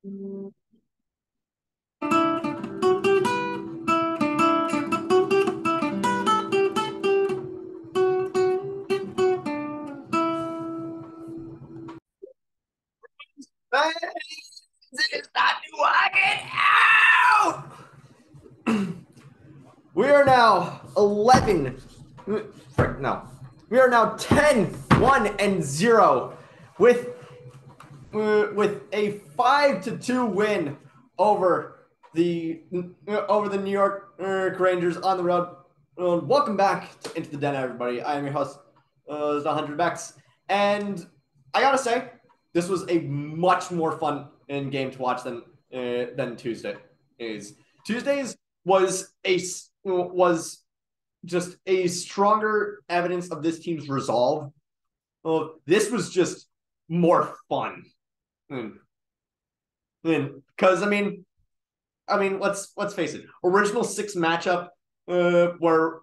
It's not working out. We are now 11. No. We are now 10, 1, and 0 with a 5-2 win over the New York Rangers on the road. Welcome back to Into the Den, everybody. I am your host, the 100 Bex, and I gotta say, this was a much more fun in game to watch than Tuesday is. Tuesdays was just a stronger evidence of this team's resolve. This was just more fun. Because I mean, let's face it. Original six matchup with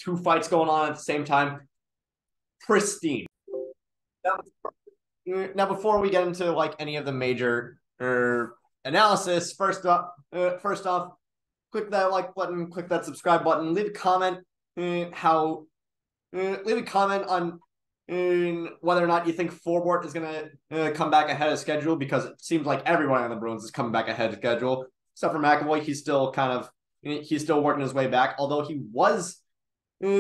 two fights going on at the same time. Pristine. Now before we get into like any of the major analysis, first off, click that like button, click that subscribe button, leave a comment leave a comment on whether or not you think Forbort is going to come back ahead of schedule, because it seems like everyone on the Bruins is coming back ahead of schedule, except for McAvoy. He's still working his way back, although he was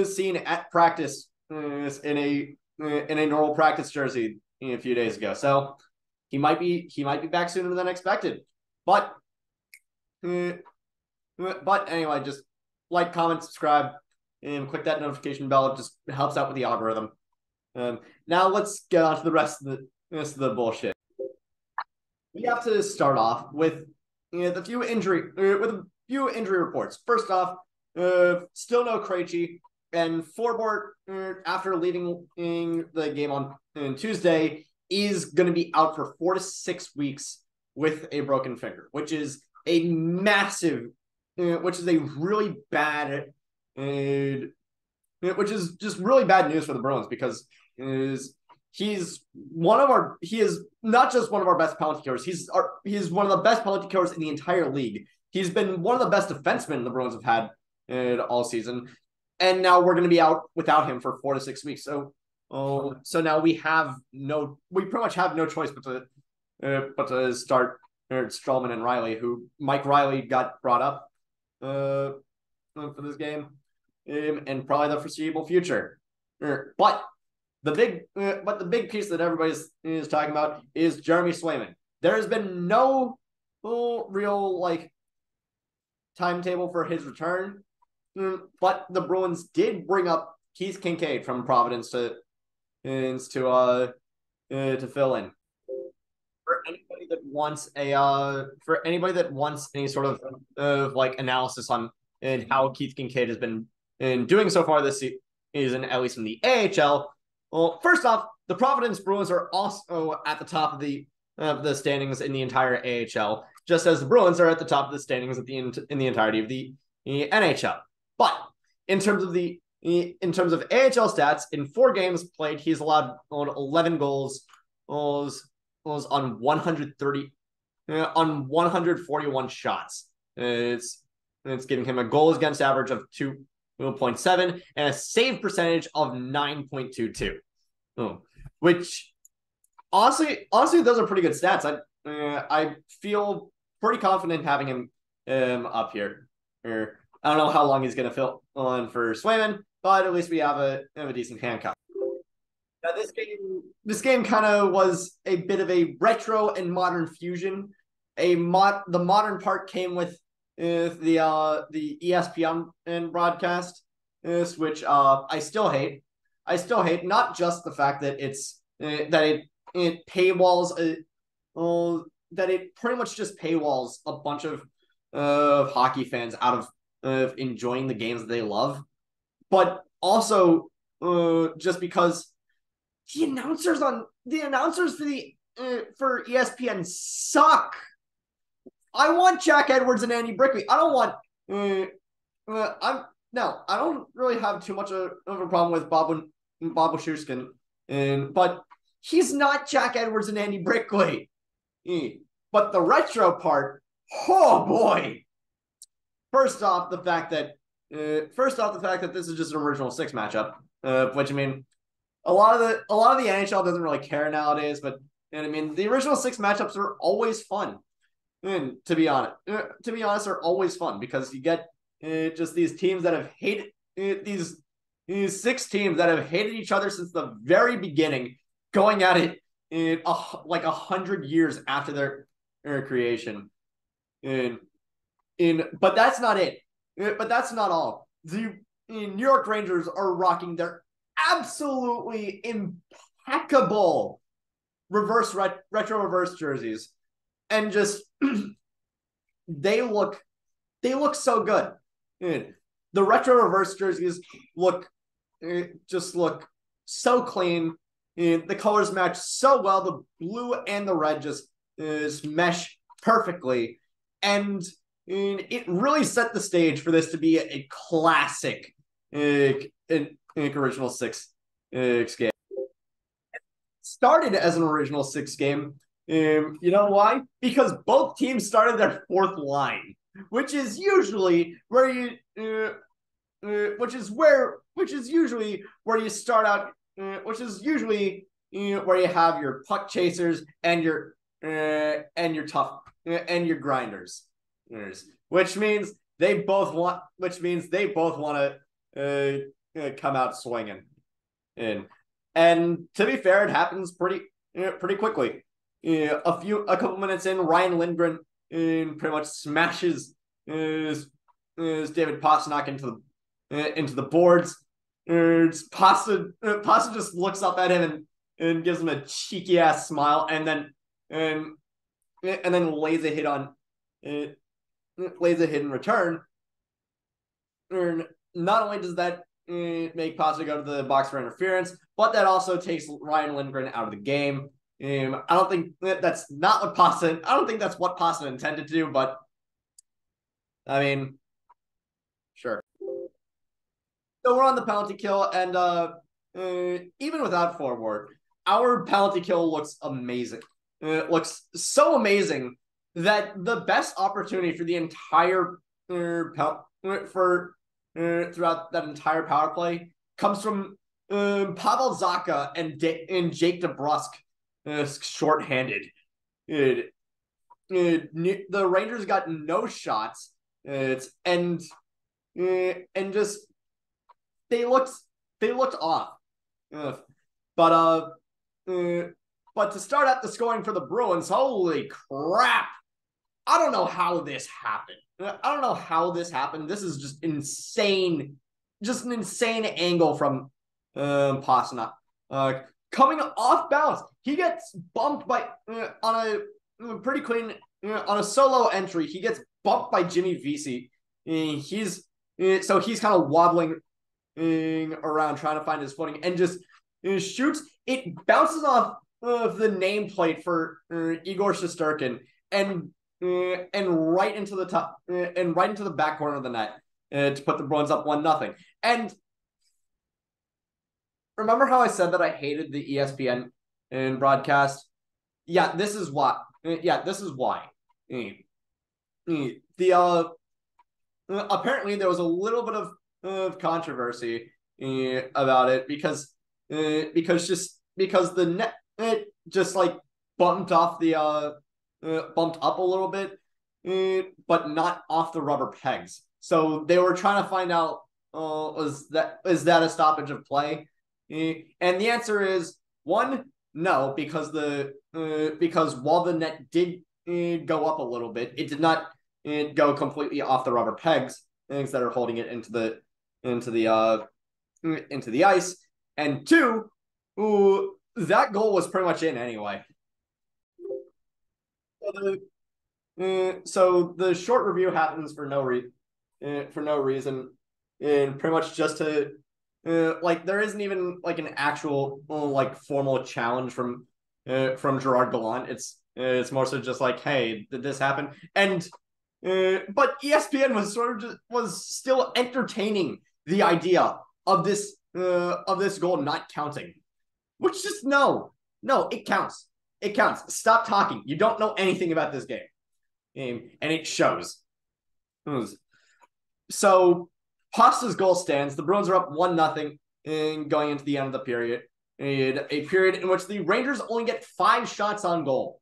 seen at practice in a normal practice jersey a few days ago. So he might be back sooner than expected. But anyway, just like, comment, subscribe, and click that notification bell. It just helps out with the algorithm. Now let's get on to the rest of the bullshit. We have to start off with a few injury reports. First off, still no Krejci, and Forbort, after leaving the game on Tuesday, is going to be out for 4 to 6 weeks with a broken finger, which is a really bad, which is just really bad news for the Bruins, because he is not just one of our best penalty killers. He's one of the best penalty killers in the entire league. He's been one of the best defensemen the Bruins have had all season, and now we're going to be out without him for 4 to 6 weeks. So now we pretty much have no choice but to start Stralman and Riley, who Mike Riley got brought up for this game, and probably the foreseeable future. But the big piece that everybody is talking about is Jeremy Swayman. There has been no real timetable for his return, but the Bruins did bring up Keith Kincaid from Providence to fill in. For anybody that wants any sort of analysis on how Keith Kincaid has been doing so far this season, at least in the AHL. Well, first off, the Providence Bruins are also at the top of the standings in the entire AHL, just as the Bruins are at the top of the standings in the entirety of the NHL. But in terms of AHL stats, in 4 games played, he's allowed 11 goals on 141 shots. It's giving him a goals against average of 2.7 and a save percentage of 9.22. Which honestly, those are pretty good stats. I feel pretty confident having him up here. I don't know how long he's going to fill on for Swayman, but at least we have a decent handcuff. Now this game kind of was a bit of a retro and modern fusion. The modern part came with the ESPN broadcast, which I still hate. Not just the fact that it paywalls that it pretty much just paywalls a bunch of hockey fans out of enjoying the games that they love, but also just because the announcers for ESPN suck. I want Jack Edwards and Andy Brickley. I don't want. I don't really have too much of a problem with Bob Washuskin, but he's not Jack Edwards and Andy Brickley. But the retro part, oh boy. First off, the fact that this is just an original six matchup, which I mean, a lot of the NHL doesn't really care nowadays, but and I mean the original six matchups are always fun. And to be honest, are always fun because you get just these teams that have hated these six teams that have hated each other since the very beginning, going at it like 100 years after their creation. But that's not it. But that's not all. The New York Rangers are rocking their absolutely impeccable retro reverse jerseys, and just they look so good. The retro reverse jerseys look so clean. The colors match so well. The blue and the red just mesh perfectly, and it really set the stage for this to be a classic original six game. Started as an original six game. You know why? Because both teams started their fourth line, which is usually where you start out. Which is usually where you have your puck chasers and your tough and your grinders, which means they both want to come out swinging. And to be fair, it happens pretty quickly. A couple minutes in, Ryan Lindgren pretty much smashes David Pastrnak into the boards. Pasta just looks up at him and gives him a cheeky ass smile, and then lays a hit in return. And not only does that make Pasta go to the box for interference, but that also takes Ryan Lindgren out of the game. I don't think that's what Pasta intended to do, but I mean, sure. So we're on the penalty kill, and even without forward, our penalty kill looks amazing. It looks so amazing that the best opportunity for the entire throughout that entire power play comes from Pavel Zacha and Jake DeBrusk, shorthanded. The Rangers got no shots, and just they looked off. But to start out the scoring for the Bruins, holy crap! I don't know how this happened. This is just insane. Just an insane angle from Pastrnak. Coming off balance, he gets bumped by on a pretty clean on a solo entry. He gets bumped by Jimmy Vesey. He's kind of wobbling around trying to find his footing and just shoots. It bounces off of the nameplate for Igor Shesterkin and right into the back corner of the net to put the Bruins up 1-0. And remember how I said that I hated the ESPN broadcast? Yeah, this is why. Apparently there was a little bit of controversy about it because the net just like bumped up a little bit, but not off the rubber pegs. So they were trying to find out is that a stoppage of play? And the answer is one, no, because while the net did go up a little bit, it did not go completely off the rubber pegs, things that are holding it into the ice. And two, that goal was pretty much in anyway. So the short review happens for no reason, and pretty much just to there isn't even like an actual like formal challenge from Gerard Gallant. It's more so just like, hey, did this happen? And but ESPN was still entertaining the idea of this goal not counting, which just no, it counts. It counts. Stop talking. You don't know anything about this game. And it shows. So Pasta's goal stands. The Bruins are up 1-0 going into the end of the period. A period in which the Rangers only get 5 shots on goal.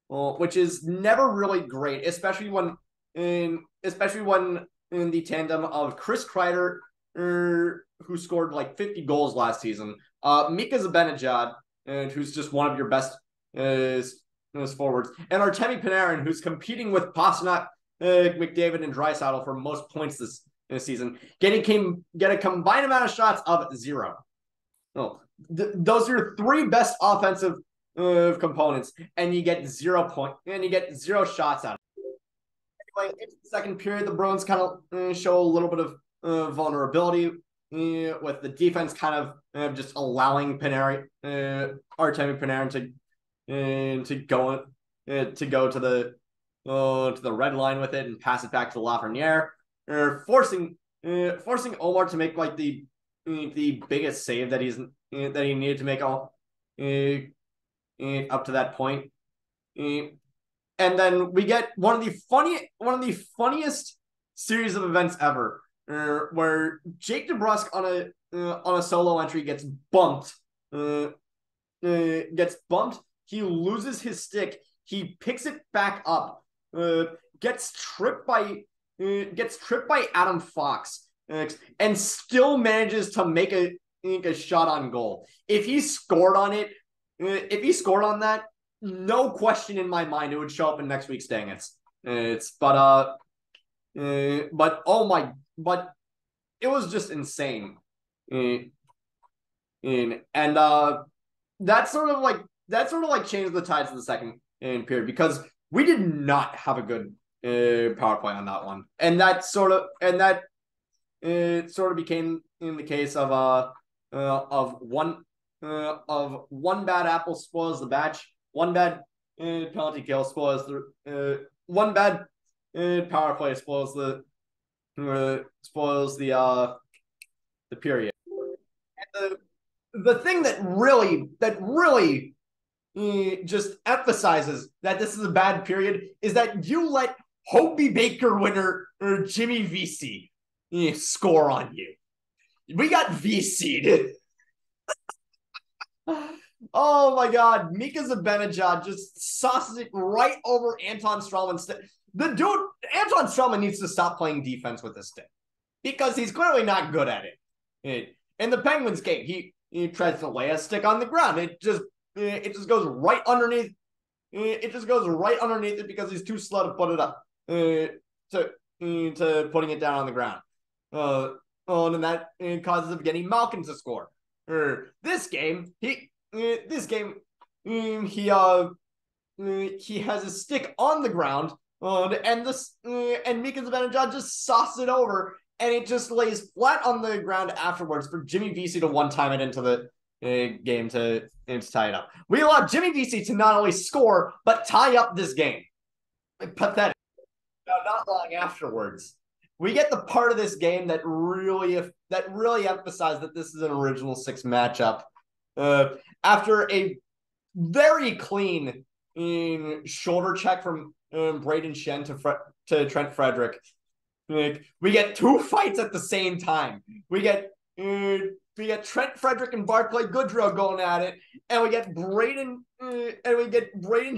Which is never really great, especially when in the tandem of Chris Kreider, who scored like 50 goals last season, Mika Zibanejad, who's just one of your best forwards, and Artemi Panarin, who's competing with Pastrnak, McDavid, and Draisaitl for most points this season, get a combined amount of shots of 0. Those are your 3 best offensive components, and you get 0 shots out of it. Anyway, into the second period, the Bruins kind of show a little bit of vulnerability with the defense kind of just allowing Artemi Panarin to go to the red line with it and pass it back to Lafreniere, forcing Omar to make like the biggest save that he needed to make all up to that point. And then we get one of the funniest series of events ever, where Jake DeBrusk on a solo entry gets bumped. He loses his stick. He picks it back up. Gets tripped by Adam Fox, and still manages to make a shot on goal. If he scored on that, no question in my mind, it would show up in next week's Dang It's. But it was just insane. And that sort of like changed the tides of the second period, because we did not have a good power play on that one, and that sort of became in the case of one bad apple spoils the batch, one bad penalty kill spoils the one bad power play spoils the period. And the thing that really just emphasizes that this is a bad period is that you let Hobie Baker winner or Jimmy Vesey score on you. We got VC'd. Oh my God. Mika Zibanejad just sauces it right over Anton Strawman's stick. Anton Strawman needs to stop playing defense with this stick, because he's clearly not good at it. In the Penguins game, he tries to lay a stick on the ground. It just goes right underneath. It just goes right underneath it because he's too slow to put it up to putting it down on the ground. And that causes Evgeny Malkin to score. This game, he has a stick on the ground, and Mika Zibanejad just sauces it over, and it just lays flat on the ground afterwards for Jimmy Vesey to one-time it into the game to tie it up. We allowed Jimmy Vesey to not only score but tie up this game. Pathetic. Now, not long afterwards, we get the part of this game that really emphasized that this is an original 6 matchup. After a very clean shoulder check from Braden Shen to Trent Frederick, we get 2 fights at the same time. We get Trent Frederick and Barclay Goodrow going at it, and we get Braden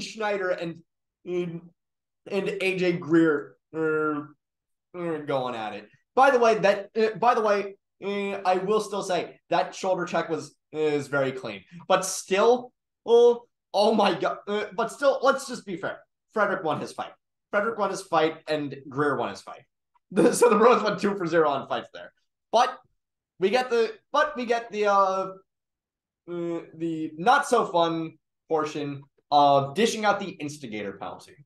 Schneider and AJ Greer going at it. By the way, I will still say that shoulder check is very clean, but still, oh my God! But still, let's just be fair. Frederick won his fight, and Greer won his fight. So the Bruins went 2 for 0 on fights there. But we get the not so fun portion of dishing out the instigator penalty.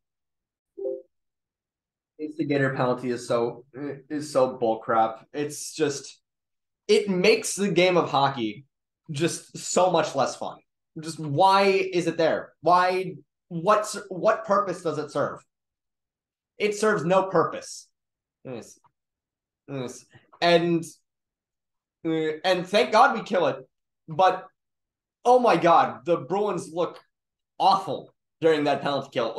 Instigator penalty is so bullcrap. It's just, it makes the game of hockey just so much less fun. Just why is it there? Why? What purpose does it serve? It serves no purpose. Yes. And thank God we kill it. But oh my God, the Bruins look awful during that penalty kill.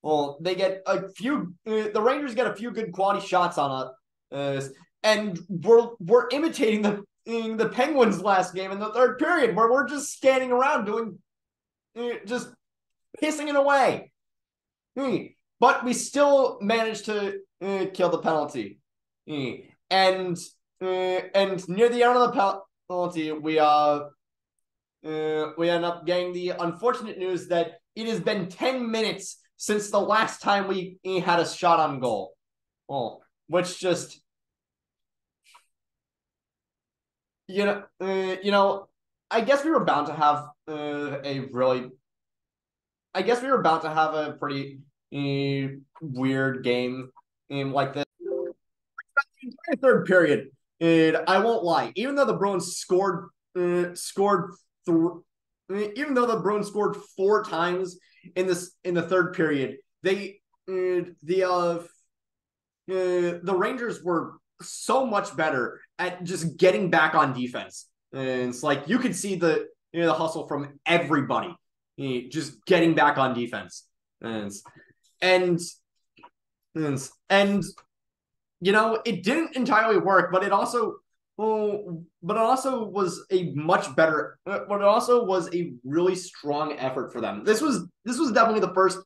Well, they get a few. The Rangers get a few good quality shots on us, and we're imitating the Penguins last game in the third period, where we're just standing around doing, just pissing it away. But we still managed to kill the penalty, and near the end of the penalty, we end up getting the unfortunate news that it has been 10 minutes since the last time we had a shot on goal. Well, which just, I guess we were bound to have a pretty weird game like this. The third period, and I won't lie, even though the Bruins scored even though the Bruins scored 4 times in the third period, the Rangers were so much better at just getting back on defense. And it's like you could see the hustle from everybody, just getting back on defense. And it didn't entirely work, but it also was a much better, but it also was a really strong effort for them. This was definitely the first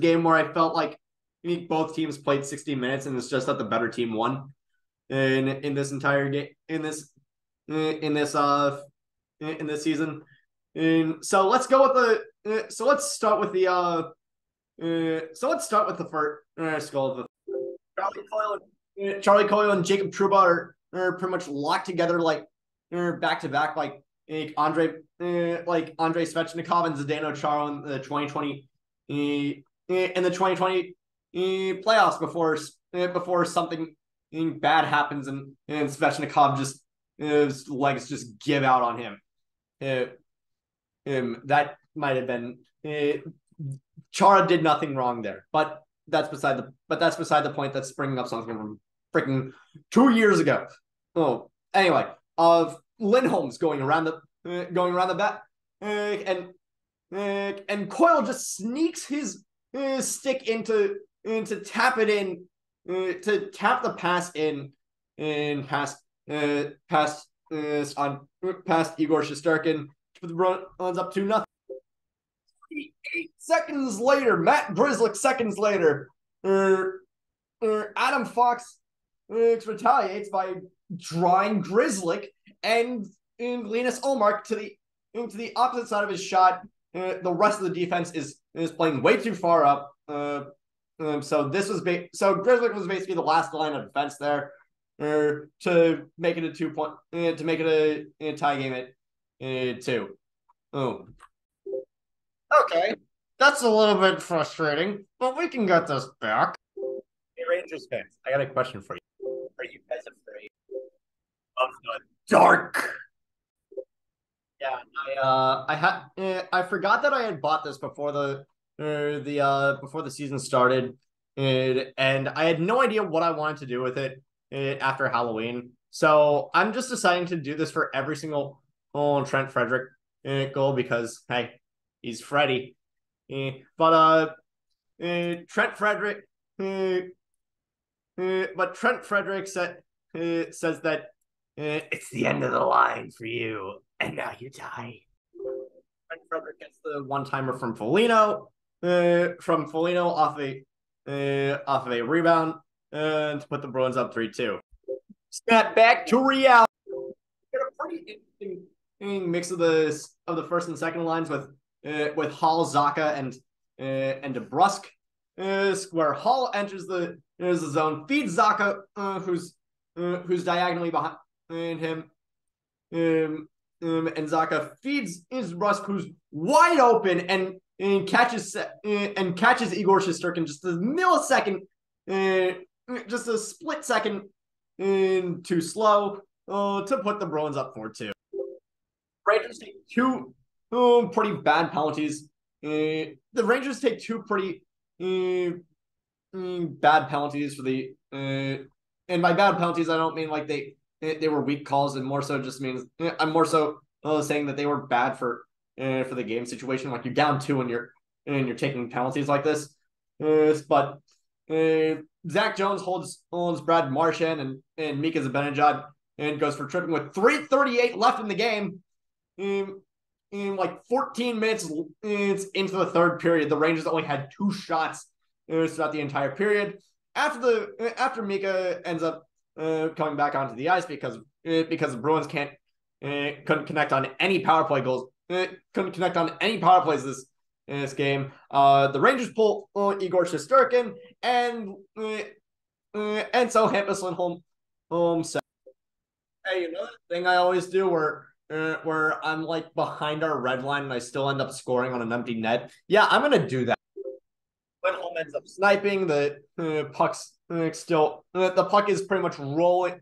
game where I felt like both teams played 60 minutes, and it's just that the better team won in this entire game in this season. And so let's go with let's start with the first goal of the Charlie Coyle and Jacob Trouba are pretty much locked together back to back like Andrei Svechnikov and Zdeno Chara in the 2020 playoffs before something bad happens and Svechnikov just his legs just give out on him. That might have been Chara did nothing wrong there, but that's beside the point. That's bringing up something from freaking 2 years ago. Oh, anyway, of Lindholm's going around the bat, and Coyle just sneaks his stick into tap it in, to tap the pass in past Igor Shesterkin to put the Bruins up 2-0. 8 seconds later, Matt Grzelcyk seconds later, Adam Fox retaliates by drawing Grzelcyk and Linus Ullmark to the opposite side of his shot. The rest of the defense is playing way too far up. So Grzelcyk was basically the last line of defense there to make it a 2-point to make it a tie game at 2. Oh. Okay, that's a little bit frustrating, but we can get this back. Hey, Rangers fans, I got a question for you. Are you guys afraid of the dark? Yeah, I forgot that I had bought this before the season started, and I had no idea what I wanted to do with it after Halloween. So I'm just deciding to do this for every single Trent Frederick goal because hey, he's Freddy. But Trent Frederick says that it's the end of the line for you, and now you die. Trent Frederick gets the one-timer from Foligno off of a rebound to put the Bruins up 3-2. Snap back to reality. Get a pretty interesting mix of the first and second lines with Hall, Zacha, and DeBrusk, where Hall enters the zone, feeds Zacha, who's diagonally behind him, and Zacha feeds DeBrusk, who's wide open and catches Igor Shesterkin just a millisecond, just a split second too slow to put the Bruins up 4-2. Rangers take 2 pretty bad penalties. The Rangers take 2 pretty bad penalties for the and by bad penalties I don't mean like they were weak calls, and more so just means I'm more so saying that they were bad for the game situation. Like, you're down 2 and you're taking penalties like this. But Zach Jones holds Brad Marchand and Mika Zibanejad and goes for tripping with 3:38 left in the game. In like 14 minutes into the third period, the Rangers only had 2 shots throughout the entire period. After Mika ends up coming back onto the ice because the Bruins couldn't connect on any power play goals. Couldn't connect on any power plays this game. The Rangers pull Igor Shesterkin and so Hampus Lindholm said, "Hey, you know that thing I always do where I'm like behind our red line and I still end up scoring on an empty net? Yeah, I'm gonna do that." Lindholm ends up sniping. The puck's still the puck is pretty much rolling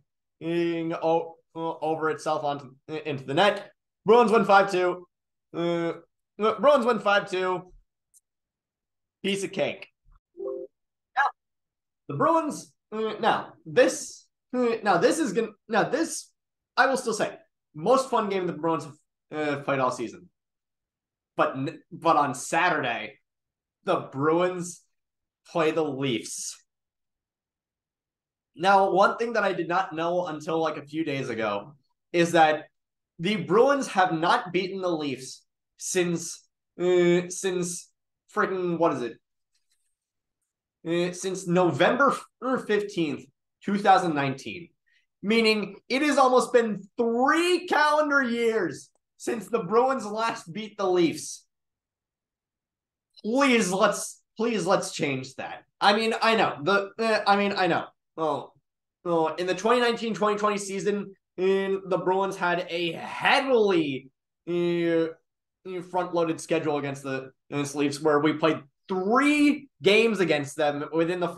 over itself into the net. Bruins win 5-2. Bruins win 5-2. Piece of cake. Now, the Bruins. This is gonna. Now, this, I will still say, most fun game the Bruins have played all season. But on Saturday, the Bruins play the Leafs. Now, one thing that I did not know until like a few days ago is that the Bruins have not beaten the Leafs since freaking, what is it? Since November 15th, 2019. Meaning it has almost been 3 calendar years since the Bruins last beat the Leafs. Please let's change that. I mean, I know. I know. Oh, in the 2019-2020 season, the Bruins had a heavily front-loaded schedule against the Leafs, where we played 3 games against them within the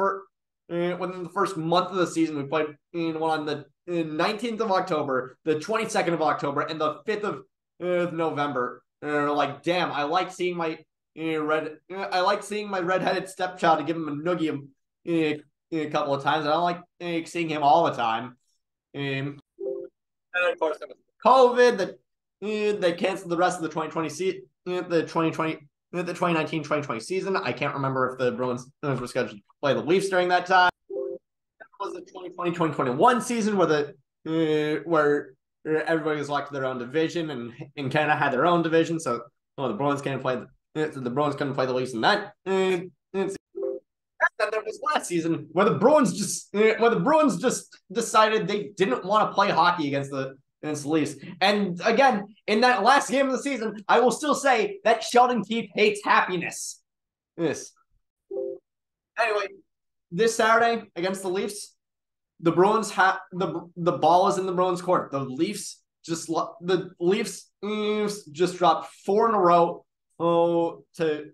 first month of the season. We played one on the 19th of October, the 22nd of October, and the 5th of November. Like, damn, I like seeing my redheaded stepchild to give him a noogie a couple of times. I don't like seeing him all the time. And of course, there was COVID that they canceled the rest of the 2019-2020 season. I can't remember if the Bruins were scheduled to play the Leafs during that time. That was the 2020-2021 season where everybody was locked to their own division, and Canada had their own division, so the Bruins couldn't play the Leafs in that. That there was last season where the Bruins just decided they didn't want to play hockey against the Leafs. And again, in that last game of the season, I will still say that Sheldon Keefe hates happiness. Yes. Anyway, this Saturday against the Leafs, the Bruins have the ball is in the Bruins' court. The Leafs just dropped 4 in a row to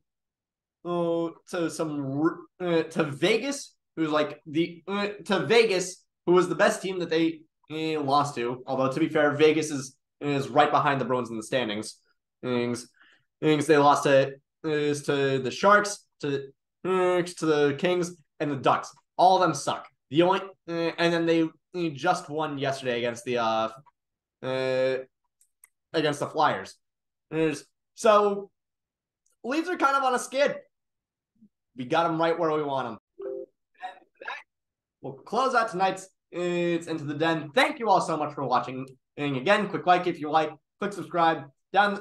Vegas, who's like Vegas, who was the best team that they lost to. Although, to be fair, Vegas is right behind the Bruins in the standings. They lost to the Sharks, to the Kings, and the Ducks. All of them suck. And then they just won yesterday against the Flyers. So Leafs are kind of on a skid. We got them right where we want them. And we'll close out tonight's It's Into the Den. Thank you all so much for watching. And again, quick like if you like, click subscribe. Leave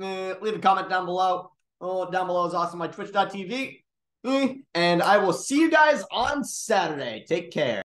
a comment down below. Down below is also my twitch.tv. And I will see you guys on Saturday. Take care.